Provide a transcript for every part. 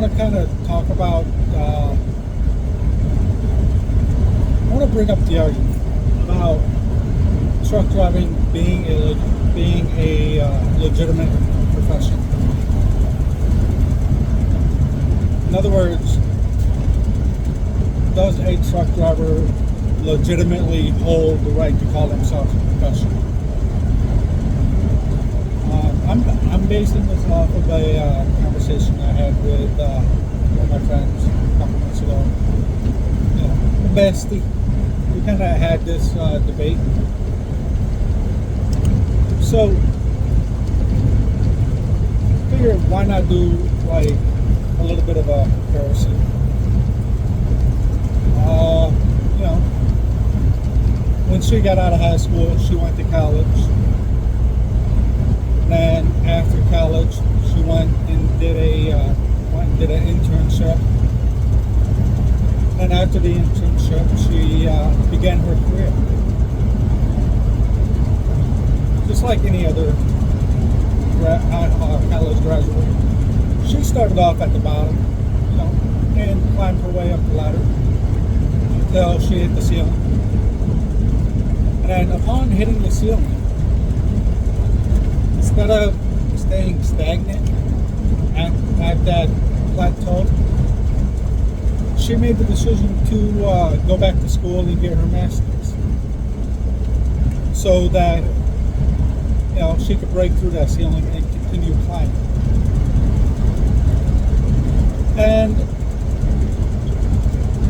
want to kind of talk about, I want to bring up the argument about truck driving being a legitimate profession. In other words, does a truck driver legitimately hold the right to call themselves a professional? I'm basing this off of a conversation I had with one of my friends a couple months ago. You know, bestie. We kind of had this debate. So, figured why not do like a little bit of a comparison. You know, when she got out of high school, she went to college. Then after college, she went and did an internship. And after the internship, she began her career. Just like any other college graduate, she started off at the bottom, you know, and climbed her way up the ladder until she hit the ceiling. And upon hitting the ceiling, instead of staying stagnant at that plateau, she made the decision to go back to school and get her master's, so that you know she could break through that ceiling and continue climbing. And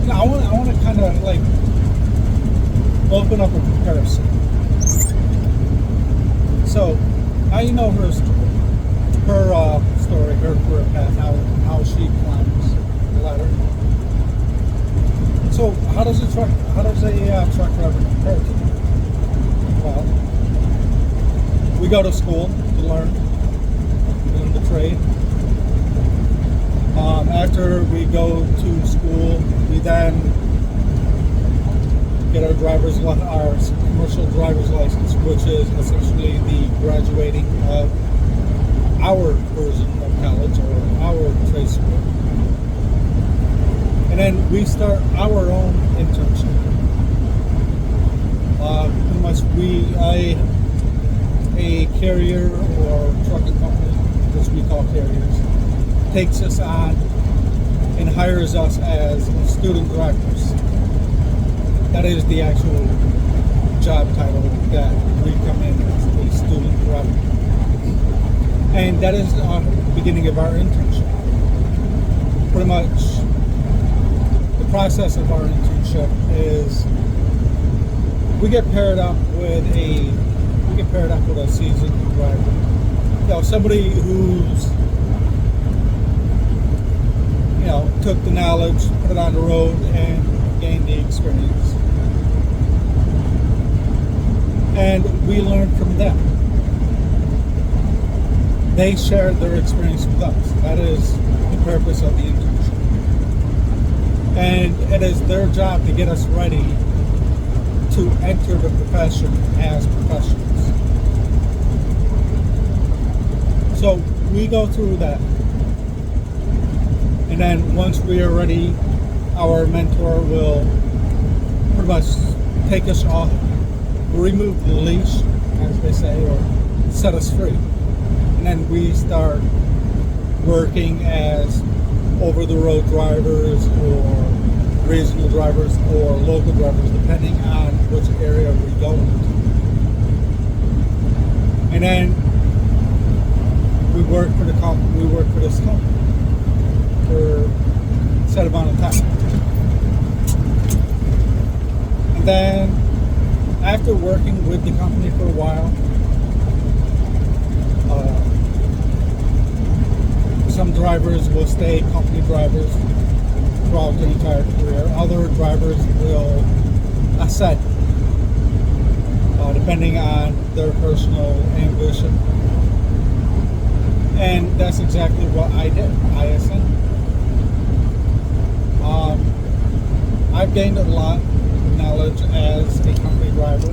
you know, I want to kind of like open up a comparison. So now you know her story, her career path, how she climbs the ladder. So how does a truck driver compare to? Well, we go to school to learn the trade. After we go to school, we then get our commercial driver's license, which is essentially the graduating of our version of college or our trade school. And then we start our own internship. Pretty much a carrier or trucking company, which we call carriers, takes us on and hires us as student drivers. That is the actual job title that we come in as a student driver. And that is the beginning of our internship. Pretty much the process of our internship is we get paired up with a seasoned driver. You know, somebody who's took the knowledge, put it on the road, and gained the experience. And we learn from them. They shared their experience with us. That is the purpose of the internship. And it is their job to get us ready to enter the profession as professionals. So we go through that. And then once we are ready, our mentor will pretty much take us off, remove the leash, as they say, or set us free. And then we start working as over-the-road drivers or regional drivers or local drivers, depending on which area we go into. And then we work for this company for a set amount of time. And then after working with the company for a while, some drivers will stay company drivers throughout their entire career. Other drivers will ascend, depending on their personal ambition. And that's exactly what I did. I ascended. I've gained a lot of knowledge as a company driver.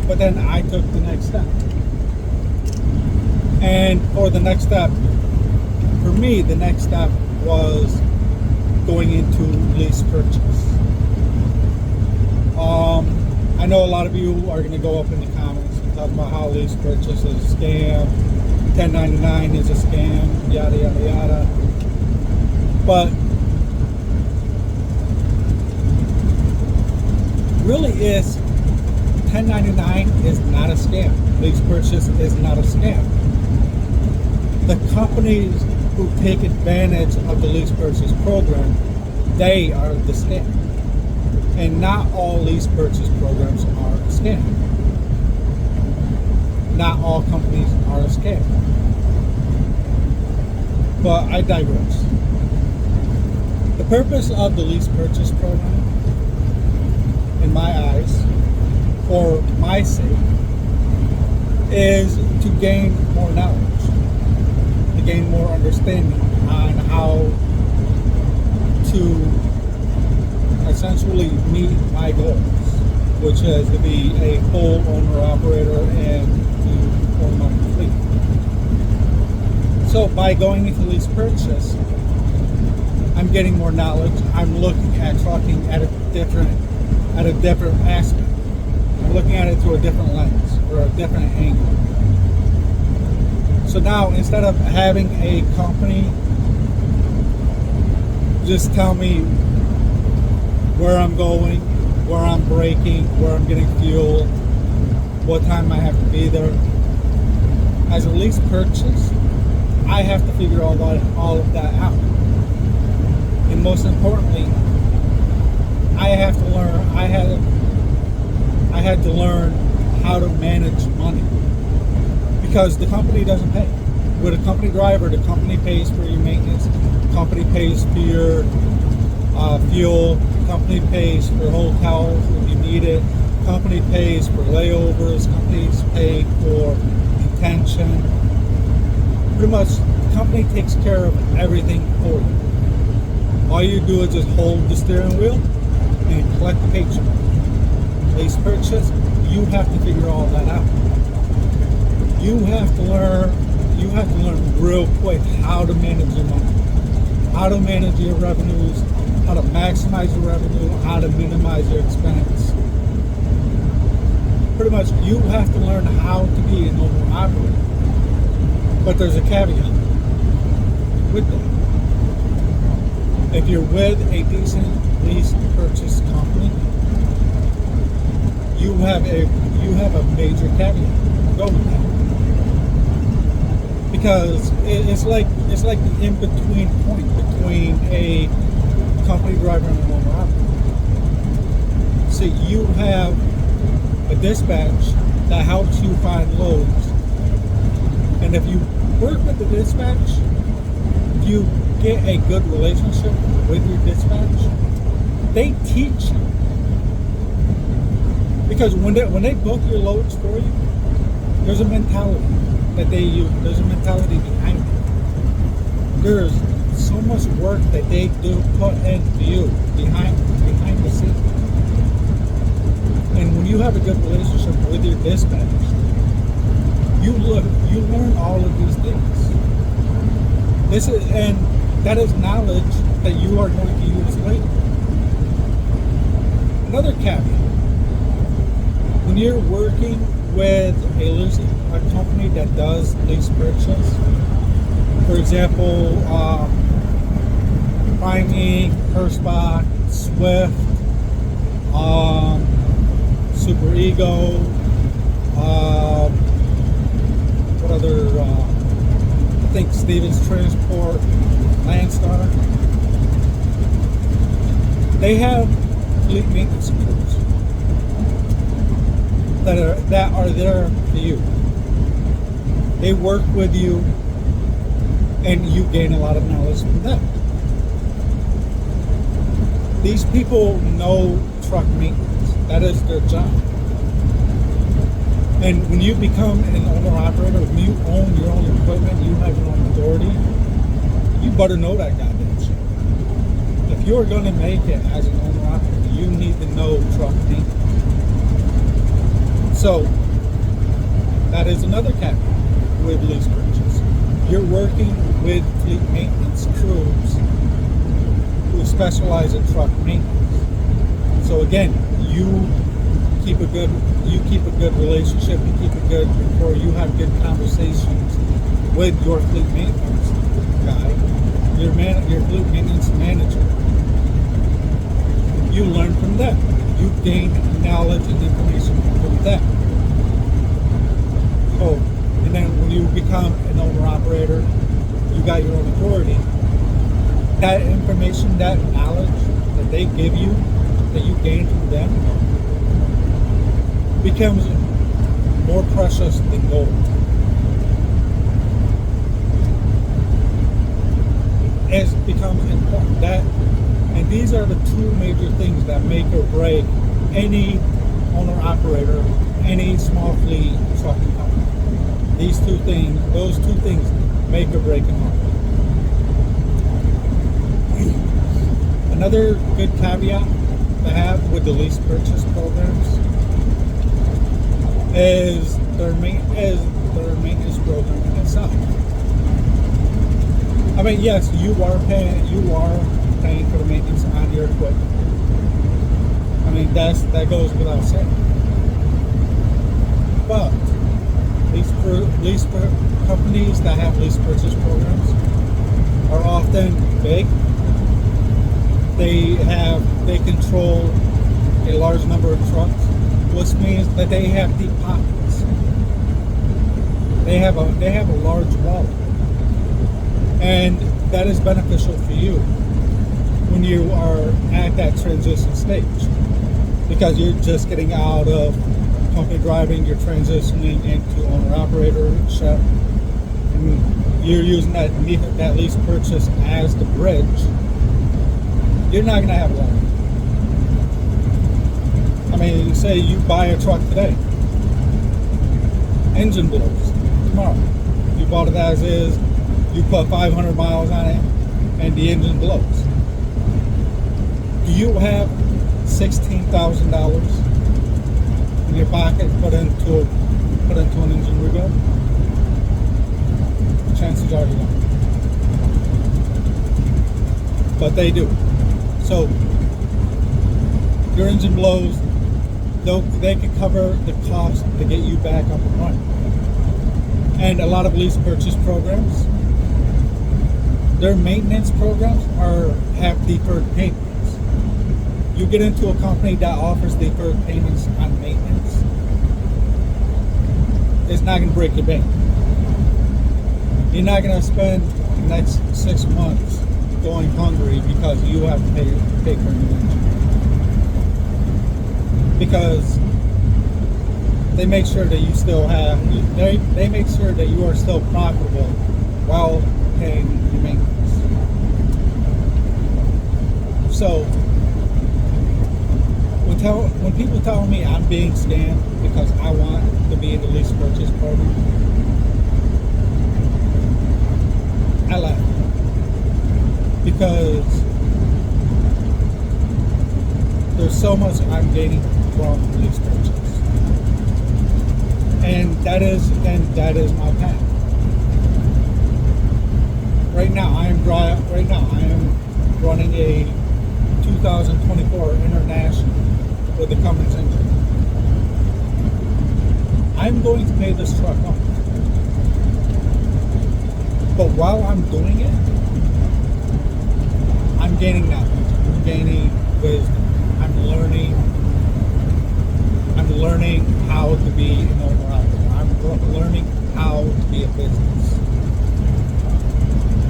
But then I took the next step. And for the next step, for me, the next step was going into lease purchase. I know a lot of you are going to go up in the comments and talk about how lease purchase is a scam, 1099 is a scam, yada, yada, yada. But really is 1099 is not a scam. Lease purchase is not a scam. The companies who take advantage of the lease purchase program, they are the scam. And not all lease purchase programs are a scam. Not all companies are a scam. But I digress. The purpose of the lease purchase program, in my eyes, for my sake, is to gain more knowledge, to gain more understanding on how to essentially meet my goals, which is to be a full owner-operator and to own my fleet. So by going into lease purchase, I'm getting more knowledge. I'm looking at trucking at a different aspect. I'm looking at it through a different lens or a different angle. So now, instead of having a company just tell me where I'm going, where I'm braking, where I'm getting fuel, what time I have to be there, as a lease purchase, I have to figure all of that out. And most importantly, I had to learn how to manage money, because the company doesn't pay. With a company driver, the company pays for your maintenance, the company pays for your fuel, the company pays for hotels if you need it, the company pays for layovers, companies pay for detention. Pretty much, the company takes care of everything for you. All you do is just hold the steering wheel and collect the paycheck. Lease purchase, you have to figure all that out. You have to learn real quick how to manage your money, how to manage your revenues, how to maximize your revenue, how to minimize your expense. Pretty much, you have to learn how to be an owner operator. But there's a caveat with that. If you're with a decent lease purchase company, you have a major caveat. Go with that. Because it's like the in-between point between a company driver and an owner operator. See, you have a dispatch that helps you find loads. And if you work with the dispatch, if you get a good relationship with your dispatch, they teach you. Because when they book your loads for you, there's a mentality that they use. There's a mentality behind it. There's so much work that they do put into you behind the scenes. And when you have a good relationship with your dispatch, you learn all of these things. That is knowledge that you are going to use later. Another caveat: when you're working with a company that does lease purchase, for example, Prime Inc., Hirschbach, Swift, Super Ego, what other? I think Stevens Transport, Landstar. They have fleet maintenance crews that are there for you. They work with you, and you gain a lot of knowledge from them. These people know truck maintenance. That is their job. And when you become an owner-operator, when you own your own equipment, you have your own authority, you better know that goddamn shit. If you're going to make it as an owner-operator, you need to know truck maintenance. So, that is another caveat with lease purchase. you're working with fleet maintenance crews who specialize in truck maintenance. So again, you keep a good relationship, you keep a good rapport, you have good conversations with your fleet maintenance guy, your fleet maintenance manager. You learn from them. You gain knowledge and information from them. So, and then when you become an owner-operator, you got your own authority. That information, that knowledge that they give you, that you gain from them, becomes more precious than gold. It becomes important that, and these are the two major things that make or break any owner-operator, any small fleet trucking company. Those two things make or break a company. Another good caveat to have with the lease purchase programs is their maintenance program in itself. I mean, yes, you are paying for the maintenance on your equipment. I mean, that goes without saying. But lease companies that have lease purchase programs are often big. They control a large number of trucks, which means that they have deep pockets. They have a large wallet, and that is beneficial for you when you are at that transition stage, because you're just getting out of company driving, you're transitioning into owner-operatorship, and you're using that lease purchase as the bridge. You're not going to have a lot. I mean, say you buy a truck today, engine blows tomorrow. You bought it as is, you put 500 miles on it, and the engine blows. Do you have $16,000 in your pocket put into an engine rebuild? Chances are you don't. But they do. So your engine blows, they can cover the cost to get you back up and running. And a lot of lease purchase programs, their maintenance programs have deferred payments. You get into a company that offers deferred payments on maintenance, it's not going to break your bank. You're not going to spend the next 6 months going hungry because you have to pay for a new engine. Because they make sure that you still have, they make sure that you are still profitable while paying your maintenance. So when people tell me I'm being scammed because I want to be in the lease purchase program, I laugh. Because there's so much I'm gaining from lease purchase, and that is my path. Right now I am running a 2024 International with the Cummins engine. I'm going to pay this truck off, but while I'm doing it, I'm gaining knowledge. I'm gaining wisdom. I'm learning how to be an owner-operator. I'm learning how to be a business.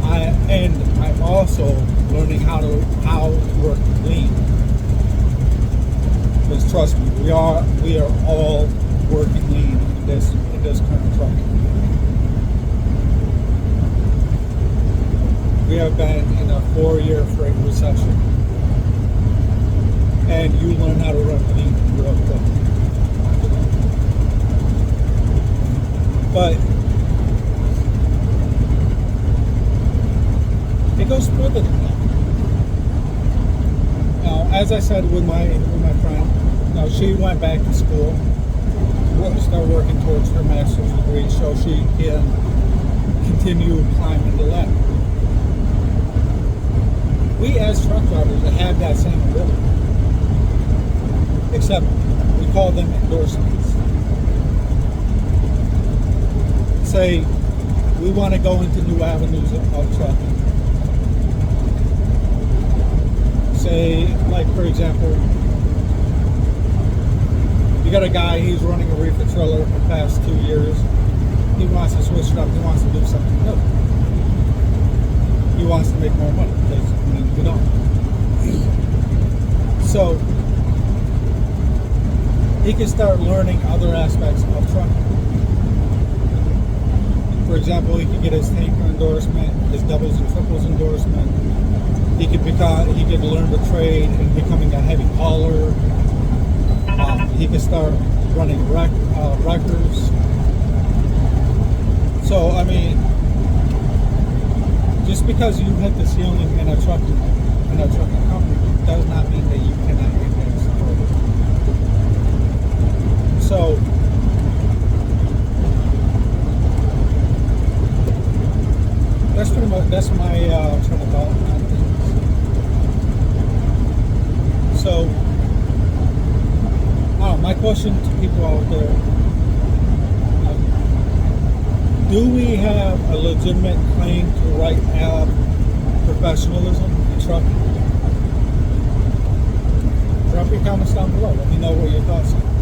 I'm also learning how to work lean. Because trust me, we are all working lean in this current truck. We have been in a 4-year freight recession, and you learn how to run lean real quick. But it goes further than that. Now, as I said with my friend, now she went back to school, start working towards her master's degree, so she can continue climbing the ladder. We as truck drivers have that same ability, except we call them endorsements. Say we want to go into new avenues of trucking. Say, like for example, you got a guy, he's running a reefer trailer for the past 2 years. He wants to switch it up. He wants to do something new. He wants to make more money because we don't. So he can start learning other aspects of trucking. For example, he could get his tanker endorsement, his doubles and triples endorsement. He could learn the trade in becoming a heavy hauler. He could start running wreckers. So I mean, just because you hit the ceiling in a trucking company does not mean that you cannot advance further. So that's my train of thought on things. So my question to people out there: do we have a legitimate claim to right professionalism in trucking? Drop your comments down below. Let me know what your thoughts are.